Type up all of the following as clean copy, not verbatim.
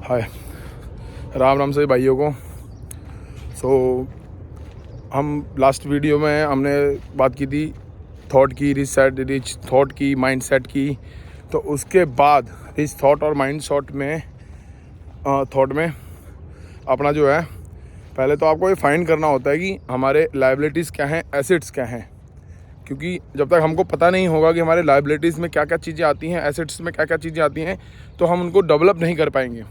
हाय, राम राम सभी भाइयों को। हम लास्ट वीडियो में हमने बात की थी थॉट की, रिच थॉट की, माइंडसेट की। तो उसके बाद इस थॉट और माइंड में थॉट में अपना जो है, पहले तो आपको ये फाइंड करना होता है कि हमारे लायबिलिटीज़ क्या हैं, एसेट्स क्या हैं। क्योंकि जब तक हमको पता नहीं होगा कि हमारे लायबिलिटीज़ में क्या क्या चीज़ें आती हैं, एसेट्स में क्या क्या चीज़ें आती हैं, तो हम उनको डेवलप नहीं कर पाएंगे।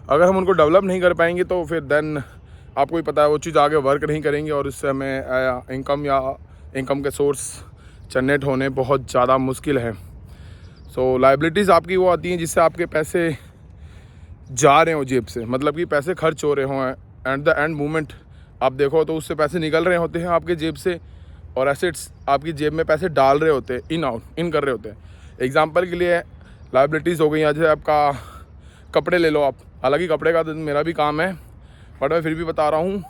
अगर हम उनको डेवलप नहीं कर पाएंगे तो फिर देन आपको ही पता है वो चीज़ आगे वर्क नहीं करेंगी और इससे हमें इनकम के सोर्स जनरेट होने बहुत ज़्यादा मुश्किल है। लायबिलिटीज़ आपकी वो आती हैं जिससे आपके पैसे जा रहे हो जेब से, मतलब कि पैसे खर्च हो रहे हों, एट द एंड मोमेंट आप देखो तो उससे पैसे निकल रहे होते हैं आपके जेब से, और एसेट्स आपकी जेब में पैसे डाल रहे होते हैं, इन कर रहे होते हैं। एग्जांपल के लिए लायबिलिटीज़ हो गई, जैसे आपका कपड़े ले लो आप। हालांकि कपड़े का मेरा भी काम है, बट मैं फिर भी बता रहा हूँ,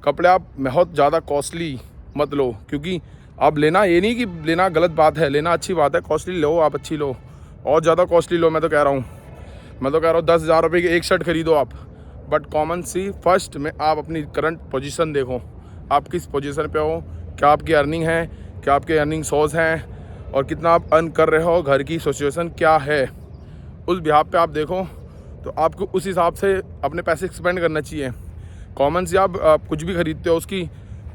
कपड़े आप बहुत ज़्यादा कॉस्टली मत लो। क्योंकि आप लेना, ये नहीं कि लेना गलत बात है, लेना अच्छी बात है, कॉस्टली लो आप, अच्छी लो, और ज़्यादा कॉस्टली लो। मैं तो कह रहा हूँ 10,000 रुपये की एक शर्ट खरीदो आप, बट कॉमन सी फर्स्ट में आप अपनी करंट पोजीशन देखो, आप किस पोजीशन पे हो, क्या आपकी अर्निंग है, क्या आपके अर्निंग सोर्स हैं, और कितना आप अर्न कर रहे हो, घर की सिचुएशन क्या है, उस बिहाफ पे आप देखो। तो आपको उस हिसाब से अपने पैसे एक्सपेंड करना चाहिए। कॉमन सी आप कुछ भी खरीदते हो, उसकी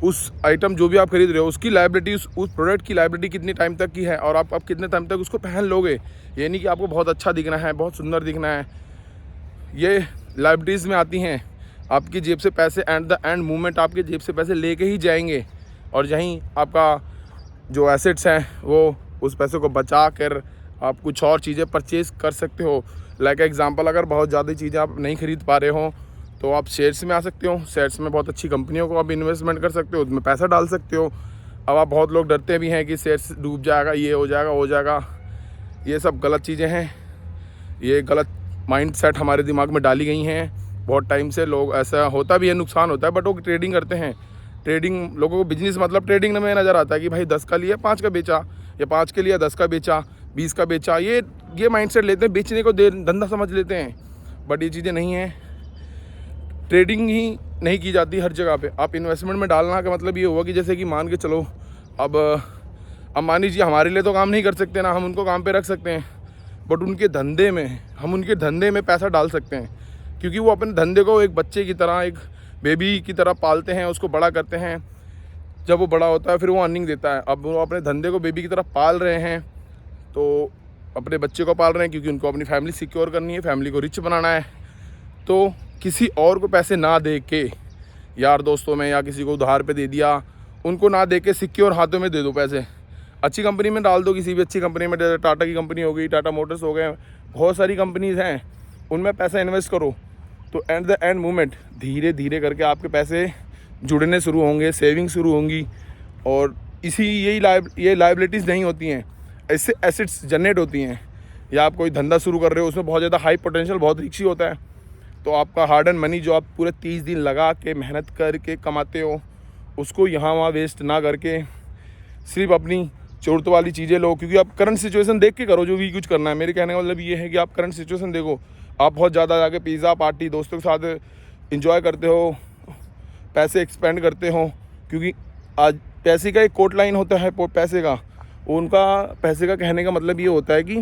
उस आइटम जो भी आप खरीद रहे हो उसकी लायबिलिटी, उस प्रोडक्ट की लायबिलिटी कितनी टाइम तक की है, और आप कितने टाइम तक उसको पहन लोगे। ये नहीं कि आपको बहुत अच्छा दिखना है, बहुत सुंदर दिखना है, ये लायबिलिटीज़ में आती हैं। आपकी जेब से पैसे एट द एंड मूवमेंट आपके जेब से पैसे लेके ही जाएंगे, और यहीं आपका जो एसेट्स हैं वो उस पैसे को बचा कर आप कुछ और चीज़ें परचेज़ कर सकते हो। लाइक एग्जांपल, अगर बहुत ज़्यादा चीज़ें आप नहीं खरीद पा रहे हो तो आप शेयर्स में आ सकते हो। शेयर्स में बहुत अच्छी कंपनियों को आप इन्वेस्टमेंट कर सकते हो, उसमें पैसा डाल सकते हो। अब आप बहुत लोग डरते भी हैं कि शेयर्स डूब जाएगा, ये हो जाएगा। ये सब गलत चीज़ें हैं, ये गलत माइंडसेट हमारे दिमाग में डाली गई हैं बहुत टाइम से। लोग, ऐसा होता भी है, नुकसान होता है, बट वो ट्रेडिंग करते हैं। ट्रेडिंग, लोगों को बिजनेस मतलब ट्रेडिंग में नज़र आता है कि भाई 10 का लिया 5 का बेचा, या 5 के लिए 10 का बेचा, 20 का बेचा। ये माइंडसेट लेते हैं, बेचने को धंधा समझ लेते हैं, बट ये चीज़ें नहीं हैं। ट्रेडिंग ही नहीं की जाती हर जगह पे। आप इन्वेस्टमेंट में डालना का मतलब ये हुआ कि जैसे कि मान के चलो, अब मान लीजिए हमारे लिए तो काम नहीं कर सकते ना, हम उनको काम पे रख सकते हैं, बट हम उनके धंधे में पैसा डाल सकते हैं। क्योंकि वो अपने धंधे को एक बच्चे की तरह, एक बेबी की तरह पालते हैं, उसको बड़ा करते हैं। जब वो बड़ा होता है फिर वो अर्निंग देता है। अब वो अपने धंधे को बेबी की तरह पाल रहे हैं, तो अपने बच्चे को पाल रहे हैं क्योंकि उनको अपनी फैमिली सिक्योर करनी है, फैमिली को रिच बनाना है। तो किसी और को पैसे ना दे के, यार दोस्तों में या किसी को उधार पे दे दिया, उनको ना दे के सिक्योर हाथों में दे दो पैसे। अच्छी कंपनी में डाल दो, किसी भी अच्छी कंपनी में, जैसे टाटा की कंपनी हो गई, टाटा मोटर्स हो गए, बहुत सारी कंपनीज़ हैं, उनमें पैसा इन्वेस्ट करो। तो एट द एंड मोमेंट धीरे धीरे करके आपके पैसे जुड़ने शुरू होंगे, सेविंग शुरू होंगी, और ये लायबिलिटीज़ नहीं होती हैं, इससे एसेट्स जनरेट होती हैं। या आप कोई धंधा शुरू कर रहे हो, उसमें बहुत ज़्यादा हाई पोटेंशियल, बहुत रिस्की होता है, तो आपका हार्ड एंड मनी जो आप पूरे 30 दिन लगा के मेहनत करके कमाते हो, उसको यहाँ वहाँ वेस्ट ना करके सिर्फ अपनी ज़रूरत वाली चीज़ें लो। क्योंकि आप करंट सिचुएशन देख के करो जो भी कुछ करना है। मेरे कहने का मतलब ये है कि आप करंट सिचुएशन देखो। आप बहुत ज़्यादा जाके पिज़्ज़ा पार्टी दोस्तों के साथ इंजॉय करते हो, पैसे एक्सपेंड करते हो, क्योंकि आज पैसे का एक कोट लाइन होता है पैसे का, उनका पैसे का कहने का मतलब ये होता है कि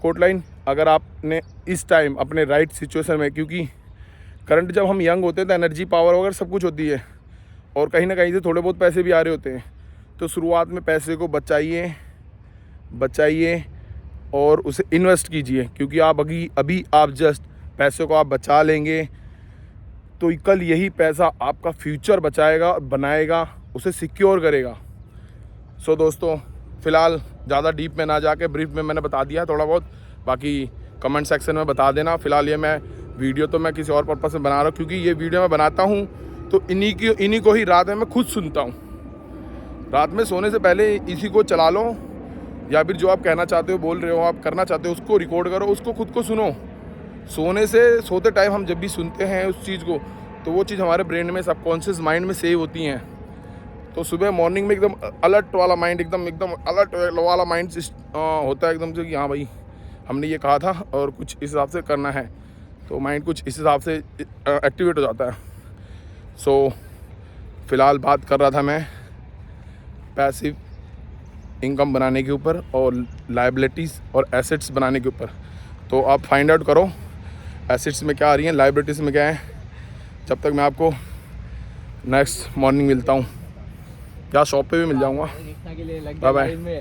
कोट लाइन, अगर आपने इस टाइम अपने राइट सिचुएशन में, क्योंकि करंट जब हम यंग होते हैं तो एनर्जी, पावर वगैरह सब कुछ होती है, और कहीं ना कहीं से थोड़े बहुत पैसे भी आ रहे होते हैं। तो शुरुआत में पैसे को बचाइए और उसे इन्वेस्ट कीजिए। क्योंकि आप अभी आप जस्ट पैसे को आप बचा लेंगे तो कल यही पैसा आपका फ्यूचर बचाएगा, बनाएगा, उसे सिक्योर करेगा। दोस्तों, फ़िलहाल ज़्यादा डीप में ना जाके ब्रीफ में मैंने बता दिया थोड़ा बहुत, बाकी कमेंट सेक्शन में बता देना। फ़िलहाल ये वीडियो तो मैं किसी और पर्पज़ से बना रहा हूँ, क्योंकि ये वीडियो मैं बनाता हूँ तो इन्हीं को ही रात में मैं खुद सुनता हूँ। रात में सोने से पहले इसी को चला लो, या फिर जो आप कहना चाहते हो, बोल रहे हो, आप करना चाहते हो, उसको रिकॉर्ड करो, उसको खुद को सुनो। सोते टाइम हम जब भी सुनते हैं उस चीज़ को, तो वो चीज़ हमारे ब्रेन में, सबकॉन्शियस माइंड में सेव होती हैं। तो सुबह मॉर्निंग में एकदम अलर्ट वाला माइंड, एकदम अलर्ट वाला माइंड होता है एकदम से कि हाँ भाई, हमने ये कहा था और कुछ इस हिसाब से करना है। तो माइंड कुछ इस हिसाब से एक्टिवेट हो जाता है। सो फ़िलहाल बात कर रहा था मैं पैसिव इनकम बनाने के ऊपर और लाइबिलिटीज़ और एसेट्स बनाने के ऊपर। तो आप फाइंड आउट करो एसेट्स में क्या आ रही हैं, लाइबिलिटीज़ में क्या है। जब तक मैं आपको नेक्स्ट मॉर्निंग मिलता हूँ या शॉप पे भी मिल जाऊँगा। Bye bye.